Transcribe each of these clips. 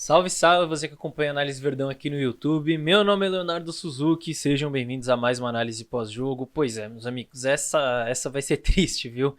Salve, salve, você que acompanha a Análise Verdão aqui no YouTube. Meu nome é Leonardo Suzuki, sejam bem-vindos a mais uma análise pós-jogo. Pois é, meus amigos, essa vai ser triste, viu?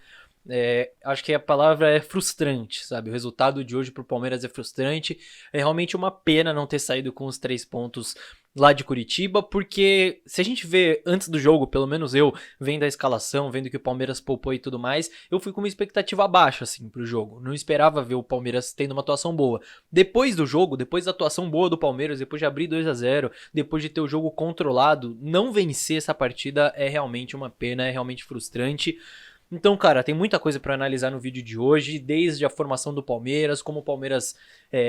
Acho que a palavra é frustrante, sabe? O resultado de hoje pro Palmeiras é frustrante. É realmente uma pena não ter saído com os 3 pontos lá de Curitiba, porque se a gente vê antes do jogo, pelo menos eu, vendo a escalação, vendo que o Palmeiras poupou e tudo mais, eu fui com uma expectativa baixa, assim, pro jogo. Não esperava ver o Palmeiras tendo uma atuação boa. Depois do jogo, depois da atuação boa do Palmeiras, depois de abrir 2-0, depois de ter o jogo controlado, não vencer essa partida é realmente uma pena, é realmente frustrante. Então, cara, tem muita coisa para analisar no vídeo de hoje, desde a formação do Palmeiras, como o Palmeiras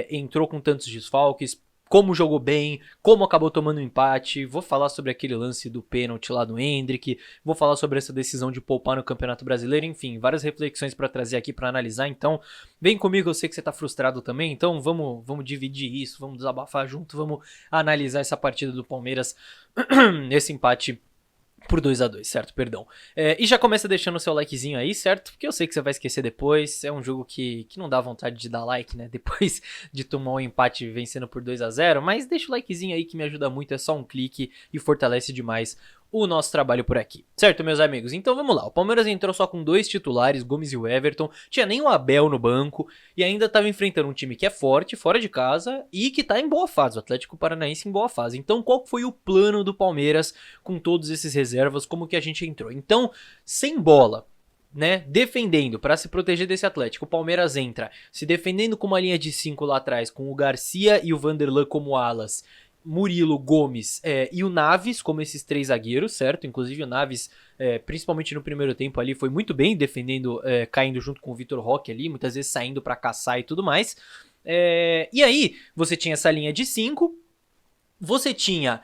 entrou com tantos desfalques, como jogou bem, como acabou tomando um empate. Vou falar sobre aquele lance do pênalti lá do Endrick, vou falar sobre essa decisão de poupar no Campeonato Brasileiro, enfim, várias reflexões para trazer aqui para analisar. Então, vem comigo, eu sei que você tá frustrado também, então vamos dividir isso, vamos desabafar junto, vamos analisar essa partida do Palmeiras, esse empate por 2-2, certo? Perdão. E já começa deixando o seu likezinho aí, certo? Porque eu sei que você vai esquecer depois. É um jogo que não dá vontade de dar like, né? Depois de tomar um empate vencendo por 2-0. Mas deixa o likezinho aí que me ajuda muito. É só um clique e fortalece demais o nosso trabalho por aqui. Certo, meus amigos? Então vamos lá. O Palmeiras entrou só com 2 titulares, Gomes e o Everton. Tinha nem o Abel no banco. E ainda estava enfrentando um time que é forte, fora de casa. E que tá em boa fase. O Atlético Paranaense em boa fase. Então qual foi o plano do Palmeiras com todos esses reservas? Como que a gente entrou? Então, sem bola, né, defendendo para se proteger desse Atlético, o Palmeiras entra se defendendo com uma linha de 5 lá atrás, com o Garcia e o Vanderlan como alas, Murilo, Gomes e o Naves como esses 3 zagueiros, certo? Inclusive o Naves, principalmente no primeiro tempo ali, foi muito bem defendendo, caindo junto com o Vitor Roque ali, muitas vezes saindo para caçar e tudo mais. E aí você tinha essa linha de 5. Você tinha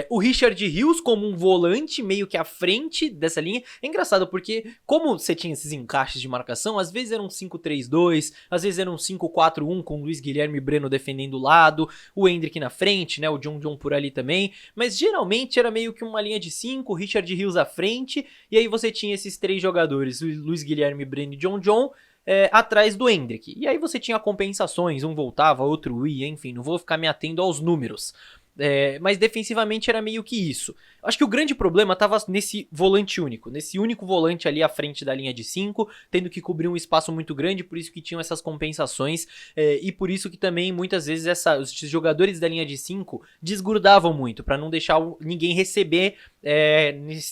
o Richard Rios como um volante meio que à frente dessa linha. É engraçado porque como você tinha esses encaixes de marcação, às vezes era um 5-3-2, às vezes era um 5-4-1 com o Luiz Guilherme e Breno defendendo o lado, o Endrick na frente, né, o John por ali também, mas geralmente era meio que uma linha de 5, o Richard Rios à frente, e aí você tinha esses 3 jogadores, o Luiz Guilherme, Breno e John, atrás do Endrick. E aí você tinha compensações, um voltava, outro ia, enfim, não vou ficar me atendo aos números. Mas defensivamente era meio que isso. Acho que o grande problema estava nesse volante único, nesse único volante ali à frente da linha de 5, tendo que cobrir um espaço muito grande, por isso que tinham essas compensações, e por isso que também muitas vezes os jogadores da linha de 5 desgrudavam muito, para não deixar ninguém receber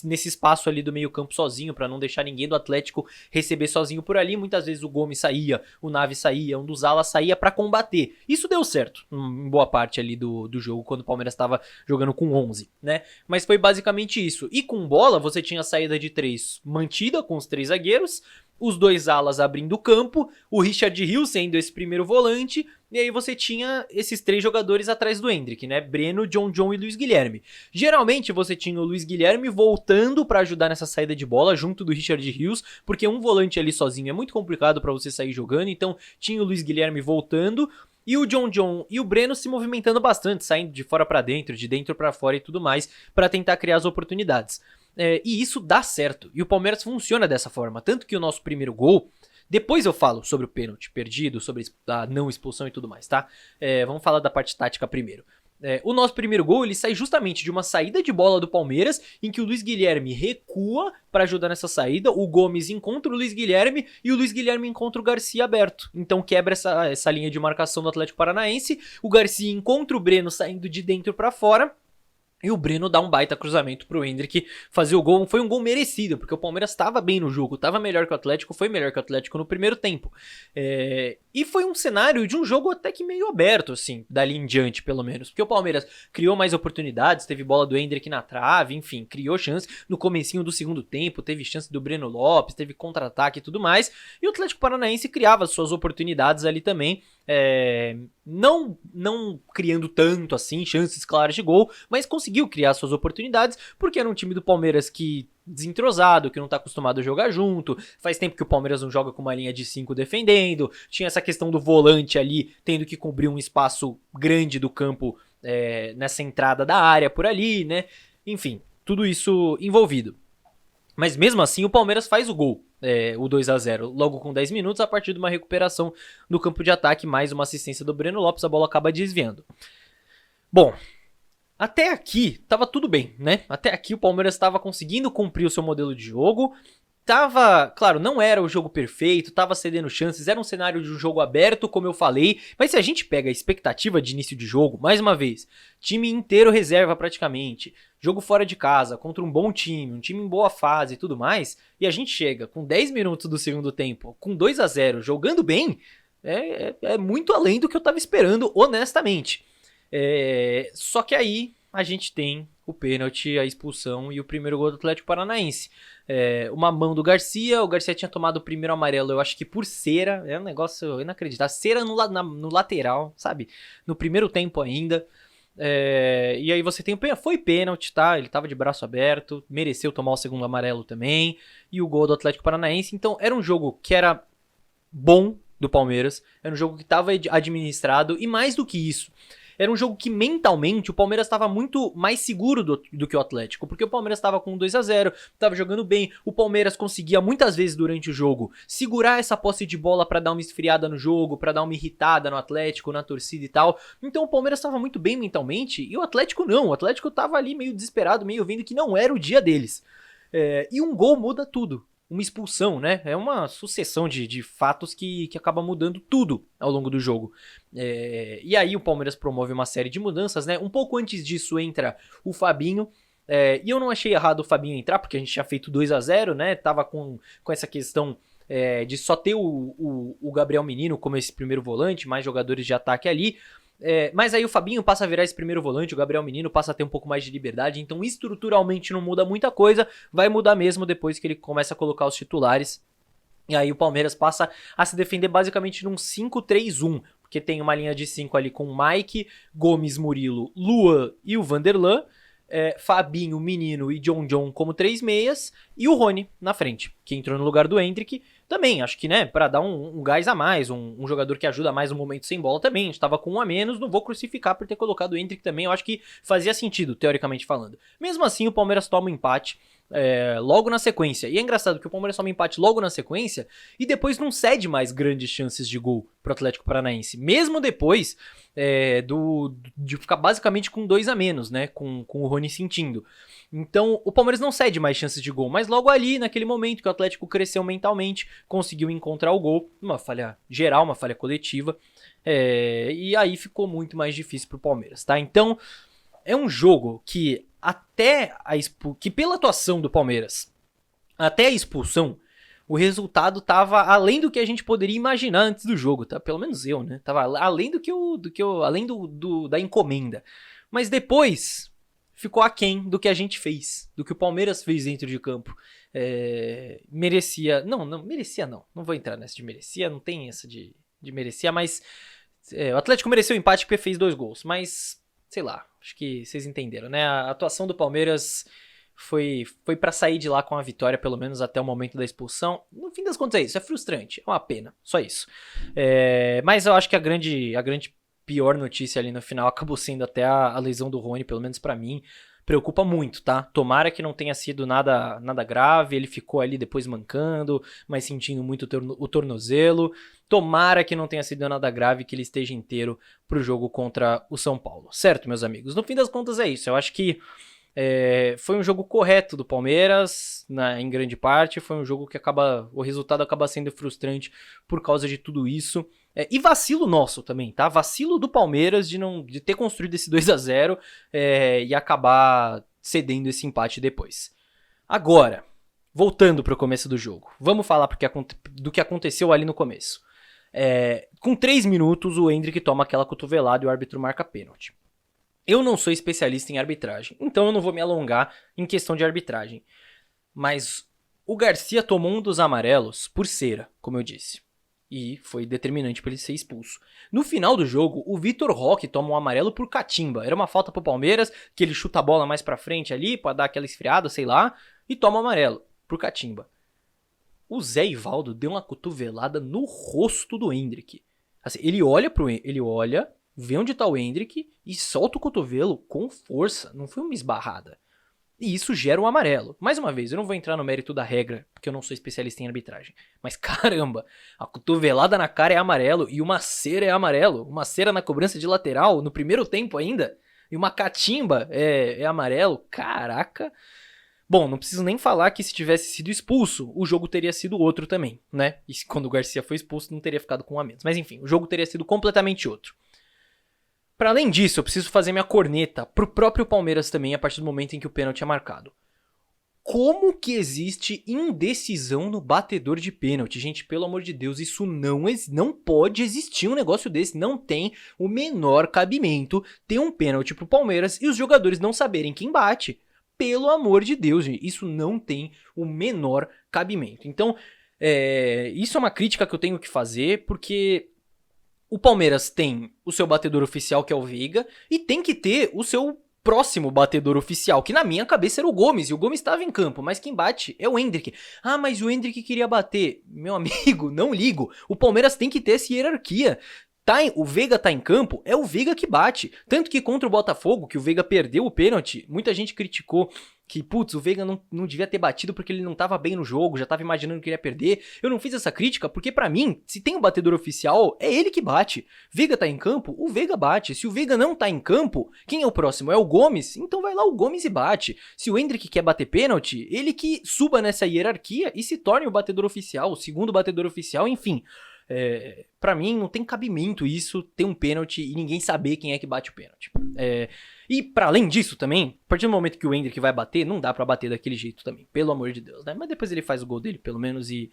nesse espaço ali do meio campo sozinho, para não deixar ninguém do Atlético receber sozinho por ali. Muitas vezes o Gomes saía, o Naves saía, um dos alas saía para combater. Isso deu certo em boa parte ali do jogo, quando o Palmeiras estava jogando com 11, né? Mas foi basicamente isso. E com bola, você tinha a saída de 3 mantida com os 3 zagueiros, os 2 alas abrindo o campo, o Richard Rios sendo esse primeiro volante, e aí você tinha esses 3 jogadores atrás do Endrick, né? Breno, John e Luiz Guilherme. Geralmente você tinha o Luiz Guilherme voltando para ajudar nessa saída de bola junto do Richard Rios, porque um volante ali sozinho é muito complicado para você sair jogando, então tinha o Luiz Guilherme voltando, e o John e o Breno se movimentando bastante, saindo de fora para dentro, de dentro para fora e tudo mais, para tentar criar as oportunidades. E isso dá certo, e o Palmeiras funciona dessa forma, tanto que o nosso primeiro gol, depois eu falo sobre o pênalti perdido, sobre a não expulsão e tudo mais, tá? Vamos falar da parte tática primeiro. O nosso primeiro gol, ele sai justamente de uma saída de bola do Palmeiras, em que o Luiz Guilherme recua para ajudar nessa saída, o Gomes encontra o Luiz Guilherme e o Luiz Guilherme encontra o Garcia aberto. Então quebra essa linha de marcação do Atlético Paranaense, o Garcia encontra o Breno saindo de dentro para fora, e o Breno dá um baita cruzamento pro Endrick fazer o gol. Foi um gol merecido, porque o Palmeiras estava bem no jogo, estava melhor que o Atlético, foi melhor que o Atlético no primeiro tempo. E foi um cenário de um jogo até que meio aberto, assim, dali em diante, pelo menos. Porque o Palmeiras criou mais oportunidades, teve bola do Endrick na trave, enfim, criou chance no comecinho do segundo tempo, teve chance do Breno Lopes, teve contra-ataque e tudo mais. E o Atlético Paranaense criava suas oportunidades ali também. Não criando tanto assim, chances claras de gol, mas conseguiu criar suas oportunidades, porque era um time do Palmeiras que desentrosado, que não tá acostumado a jogar junto, faz tempo que o Palmeiras não joga com uma linha de 5 defendendo, tinha essa questão do volante ali, tendo que cobrir um espaço grande do campo nessa entrada da área por ali, né? Enfim, tudo isso envolvido. Mas mesmo assim o Palmeiras faz o gol. o 2-0 logo com 10 minutos, a partir de uma recuperação no campo de ataque, mais uma assistência do Breno Lopes, a bola acaba desviando. Bom, até aqui tava tudo bem, né? Até aqui o Palmeiras estava conseguindo cumprir o seu modelo de jogo. Claro, não era o jogo perfeito, tava cedendo chances, era um cenário de um jogo aberto, como eu falei, mas se a gente pega a expectativa de início de jogo, mais uma vez, time inteiro reserva praticamente, jogo fora de casa, contra um bom time, um time em boa fase e tudo mais, e a gente chega com 10 minutos do segundo tempo, com 2-0, jogando bem, é muito além do que eu tava esperando, honestamente. Só que aí a gente tem o pênalti, a expulsão e o primeiro gol do Atlético Paranaense. Uma mão do Garcia, o Garcia tinha tomado o primeiro amarelo, eu acho que por cera, é um negócio inacreditável, cera no lateral, sabe? No primeiro tempo ainda. E aí você tem o pênalti, foi pênalti, tá? Ele tava de braço aberto, mereceu tomar o segundo amarelo também, e o gol do Atlético Paranaense. Então era um jogo que era bom do Palmeiras, era um jogo que tava administrado, e mais do que isso, era um jogo que mentalmente o Palmeiras estava muito mais seguro do que o Atlético, porque o Palmeiras estava com 2-0, estava jogando bem, o Palmeiras conseguia muitas vezes durante o jogo segurar essa posse de bola para dar uma esfriada no jogo, para dar uma irritada no Atlético, na torcida e tal. Então o Palmeiras estava muito bem mentalmente e o Atlético não, o Atlético estava ali meio desesperado, meio vendo que não era o dia deles. E um gol muda tudo. Uma expulsão, né? É uma sucessão de fatos que acaba mudando tudo ao longo do jogo. E aí o Palmeiras promove uma série de mudanças, né? Um pouco antes disso entra o Fabinho. E eu não achei errado o Fabinho entrar, porque a gente tinha feito 2-0, né? Tava com essa questão de só ter o Gabriel Menino como esse primeiro volante, mais jogadores de ataque ali. Mas aí o Fabinho passa a virar esse primeiro volante, o Gabriel Menino passa a ter um pouco mais de liberdade, então estruturalmente não muda muita coisa, vai mudar mesmo depois que ele começa a colocar os titulares. E aí o Palmeiras passa a se defender basicamente num 5-3-1, porque tem uma linha de 5 ali com Mike, Gomes, Murilo, Luan e o Vanderlan, Fabinho, Menino e John como 3 meias, e o Rony na frente, que entrou no lugar do Endrick. Também, acho que, né, pra dar um gás a mais, um jogador que ajuda mais no momento sem bola também. A gente tava com um a menos, não vou crucificar por ter colocado o Endrick também. Eu acho que fazia sentido, teoricamente falando. Mesmo assim, o Palmeiras toma um empate logo na sequência. E é engraçado que o Palmeiras toma um empate logo na sequência e depois não cede mais grandes chances de gol pro Atlético Paranaense. Mesmo depois de ficar basicamente com 2 a menos, né, com o Rony sentindo. Então, o Palmeiras não cede mais chances de gol, mas logo ali, naquele momento que o Atlético cresceu mentalmente, conseguiu encontrar o gol, uma falha geral, uma falha coletiva, e aí ficou muito mais difícil pro Palmeiras, tá? Então, é um jogo que que pela atuação do Palmeiras, até a expulsão, o resultado tava além do que a gente poderia imaginar antes do jogo, tá? Pelo menos eu, né? Tava além além da encomenda. Mas depois ficou aquém do que a gente fez, do que o Palmeiras fez dentro de campo. Merecia... Não merecia não. Não vou entrar nessa de merecia, não tem essa de merecia, mas o Atlético mereceu o empate porque fez 2 gols, mas sei lá, acho que vocês entenderam, né? A atuação do Palmeiras foi para sair de lá com a vitória, pelo menos até o momento da expulsão. No fim das contas é isso, é frustrante, é uma pena, só isso. Mas eu acho que a grande pior notícia ali no final acabou sendo até a lesão do Rony, pelo menos pra mim. Preocupa muito, tá? Tomara que não tenha sido nada grave, ele ficou ali depois mancando, mas sentindo muito o tornozelo. Tomara que não tenha sido nada grave, que ele esteja inteiro pro jogo contra o São Paulo. Certo, meus amigos? No fim das contas é isso, eu acho que foi um jogo correto do Palmeiras, em grande parte. Foi um jogo que o resultado acaba sendo frustrante por causa de tudo isso. E vacilo nosso também, tá? Vacilo do Palmeiras de ter construído esse 2-0 e acabar cedendo esse empate depois. Agora, voltando para o começo do jogo, vamos falar do que aconteceu ali no começo. Com 3 minutos, o Endrick toma aquela cotovelada e o árbitro marca pênalti. Eu não sou especialista em arbitragem, então eu não vou me alongar em questão de arbitragem. Mas o Garcia tomou um dos amarelos por cera, como eu disse. E foi determinante para ele ser expulso. No final do jogo, o Vitor Roque toma um amarelo por catimba. Era uma falta pro Palmeiras, que ele chuta a bola mais pra frente ali, pra dar aquela esfriada, sei lá, e toma um amarelo por catimba. O Zé Ivaldo deu uma cotovelada no rosto do Endrick. Assim, ele olha, vê onde tá o Endrick e solta o cotovelo com força. Não foi uma esbarrada. e isso gera um amarelo. Mais uma vez, eu não vou entrar no mérito da regra, porque eu não sou especialista em arbitragem. Mas caramba, a cotovelada na cara é amarelo e uma cera é amarelo. Uma cera na cobrança de lateral, no primeiro tempo ainda. E uma catimba é amarelo. Caraca. Bom, não preciso nem falar que se tivesse sido expulso, o jogo teria sido outro também, né? E quando o Garcia foi expulso, não teria ficado com um a menos. Mas enfim, o jogo teria sido completamente outro. Para além disso, eu preciso fazer minha corneta pro próprio Palmeiras também a partir do momento em que o pênalti é marcado. Como que existe indecisão no batedor de pênalti? Gente, pelo amor de Deus, isso não pode existir um negócio desse. Não tem o menor cabimento ter um pênalti pro Palmeiras e os jogadores não saberem quem bate. Pelo amor de Deus, gente, isso não tem o menor cabimento. Então, isso é uma crítica que eu tenho que fazer, porque o Palmeiras tem o seu batedor oficial, que é o Veiga, e tem que ter o seu próximo batedor oficial, que na minha cabeça era o Gomes, e o Gomes estava em campo, mas quem bate é o Endrick. Ah, mas o Endrick queria bater. Meu amigo, não ligo. O Palmeiras tem que ter essa hierarquia. O Veiga tá em campo, é o Veiga que bate. Tanto que contra o Botafogo, que o Veiga perdeu o pênalti, muita gente criticou que, putz, o Veiga não devia ter batido porque ele não tava bem no jogo, já tava imaginando que ele ia perder. Eu não fiz essa crítica porque, pra mim, se tem um batedor oficial, é ele que bate. Veiga tá em campo, o Veiga bate. Se o Veiga não tá em campo, quem é o próximo? É o Gomes? Então vai lá o Gomes e bate. Se o Endrick quer bater pênalti, ele que suba nessa hierarquia e se torne o batedor oficial, o segundo batedor oficial, enfim. Pra mim não tem cabimento isso, ter um pênalti e ninguém saber quem é que bate o pênalti. E pra além disso também, a partir do momento que o Endrick vai bater, não dá pra bater daquele jeito também, pelo amor de Deus, né? Mas depois ele faz o gol dele, pelo menos, e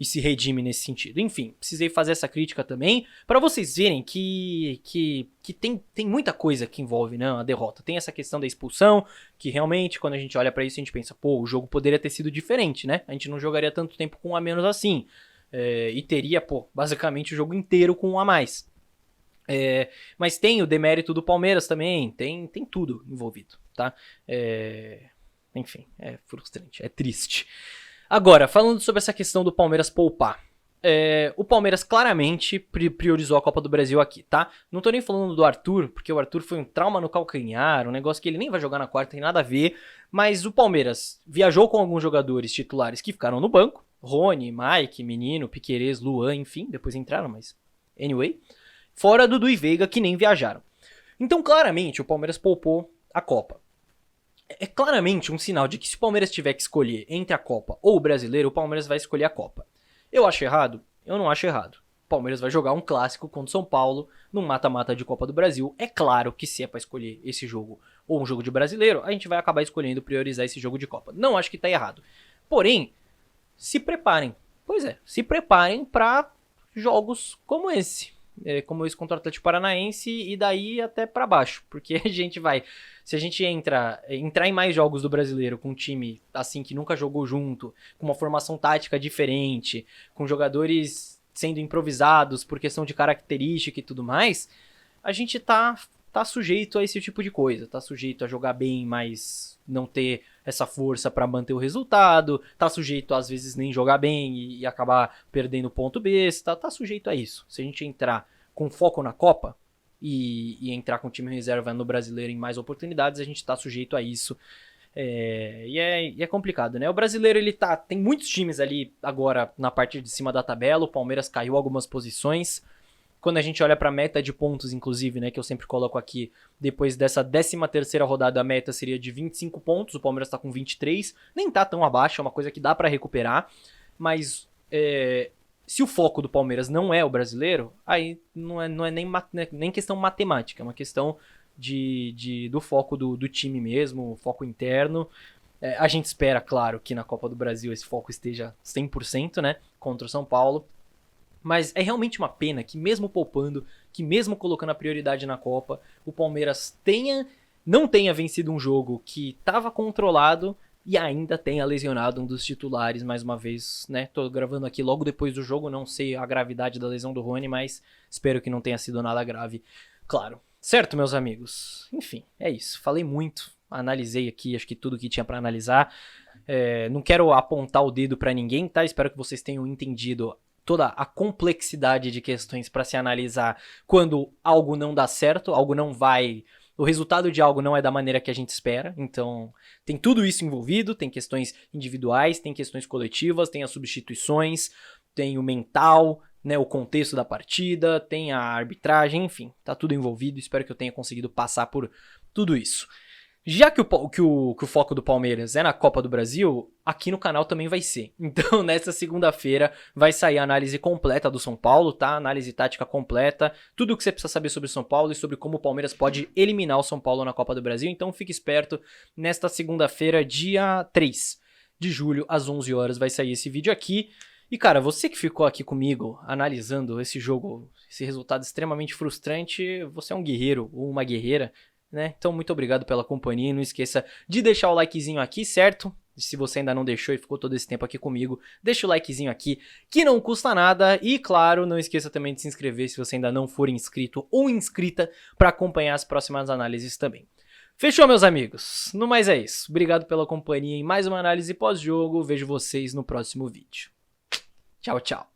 se redime nesse sentido. Enfim, precisei fazer essa crítica também, pra vocês verem que tem muita coisa que envolve, né, a derrota. Tem essa questão da expulsão, que realmente, quando a gente olha pra isso, a gente pensa, pô, o jogo poderia ter sido diferente, né? A gente não jogaria tanto tempo com um a menos assim. E teria, basicamente o jogo inteiro com um a mais. Mas tem o demérito do Palmeiras também, tem tudo envolvido, tá? Enfim, é frustrante, é triste. Agora, falando sobre essa questão do Palmeiras poupar. O Palmeiras claramente priorizou a Copa do Brasil aqui, tá? Não tô nem falando do Arthur, porque o Arthur foi um trauma no calcanhar, um negócio que ele nem vai jogar na quarta, tem nada a ver. Mas o Palmeiras viajou com alguns jogadores titulares que ficaram no banco. Rony, Mike, Menino, Piquerez, Luan, enfim, depois entraram, mas anyway. Fora Dudu e Veiga, que nem viajaram. Então, claramente, o Palmeiras poupou a Copa. É claramente um sinal de que se o Palmeiras tiver que escolher entre a Copa ou o Brasileiro, o Palmeiras vai escolher a Copa. Eu acho errado? Eu não acho errado. O Palmeiras vai jogar um clássico contra o São Paulo, num mata-mata de Copa do Brasil. É claro que se é pra escolher esse jogo ou um jogo de Brasileiro, a gente vai acabar escolhendo priorizar esse jogo de Copa. Não acho que tá errado. Porém, se preparem. Pois é, se preparem para jogos como esse. Como esse contra o Atlético Paranaense e daí até para baixo. Porque a gente vai... Se a gente entrar em mais jogos do Brasileiro com um time assim que nunca jogou junto, com uma formação tática diferente, com jogadores sendo improvisados por questão de característica e tudo mais, a gente tá sujeito a esse tipo de coisa. Tá sujeito a jogar bem, mas não ter essa força para manter o resultado, tá sujeito às vezes nem jogar bem e acabar perdendo ponto besta, tá sujeito a isso. Se a gente entrar com foco na Copa e entrar com o time reserva no Brasileiro em mais oportunidades, a gente tá sujeito a isso. E é complicado, né? O Brasileiro, ele tem muitos times ali agora na parte de cima da tabela, o Palmeiras caiu algumas posições. Quando a gente olha para a meta de pontos, inclusive, né, que eu sempre coloco aqui, depois dessa 13ª rodada, a meta seria de 25 pontos, o Palmeiras está com 23, nem tá tão abaixo, é uma coisa que dá para recuperar, mas se o foco do Palmeiras não é o Brasileiro, aí não é nem questão matemática, é uma questão do foco do time mesmo, foco interno. A gente espera, claro, que na Copa do Brasil esse foco esteja 100%, né, contra o São Paulo. Mas é realmente uma pena que mesmo poupando, que mesmo colocando a prioridade na Copa, o Palmeiras não tenha vencido um jogo que estava controlado e ainda tenha lesionado um dos titulares mais uma vez, né? Tô gravando aqui logo depois do jogo, não sei a gravidade da lesão do Rony, mas espero que não tenha sido nada grave, claro. Certo, meus amigos? Enfim, é isso. Falei muito, analisei aqui, acho que tudo que tinha para analisar. Não quero apontar o dedo para ninguém, tá? Espero que vocês tenham entendido toda a complexidade de questões para se analisar quando algo não dá certo, algo não vai o resultado de algo não é da maneira que a gente espera, então tem tudo isso envolvido, tem questões individuais, tem questões coletivas, tem as substituições, tem o mental, né, o contexto da partida, tem a arbitragem, enfim, tá tudo envolvido, espero que eu tenha conseguido passar por tudo isso. Já que o foco do Palmeiras é na Copa do Brasil, aqui no canal também vai ser. Então, nessa segunda-feira, vai sair a análise completa do São Paulo, tá? Análise tática completa, tudo o que você precisa saber sobre o São Paulo e sobre como o Palmeiras pode eliminar o São Paulo na Copa do Brasil. Então, fique esperto, nesta segunda-feira, dia 3 de julho, às 11 horas, vai sair esse vídeo aqui. E, cara, você que ficou aqui comigo, analisando esse jogo, esse resultado extremamente frustrante, você é um guerreiro ou uma guerreira, né? Então, muito obrigado pela companhia. Não esqueça de deixar o likezinho aqui, certo? Se você ainda não deixou e ficou todo esse tempo aqui comigo, deixa o likezinho aqui, que não custa nada. E, claro, não esqueça também de se inscrever se você ainda não for inscrito ou inscrita para acompanhar as próximas análises também. Fechou, meus amigos? No mais é isso. Obrigado pela companhia em mais uma análise pós-jogo. Vejo vocês no próximo vídeo. Tchau, tchau.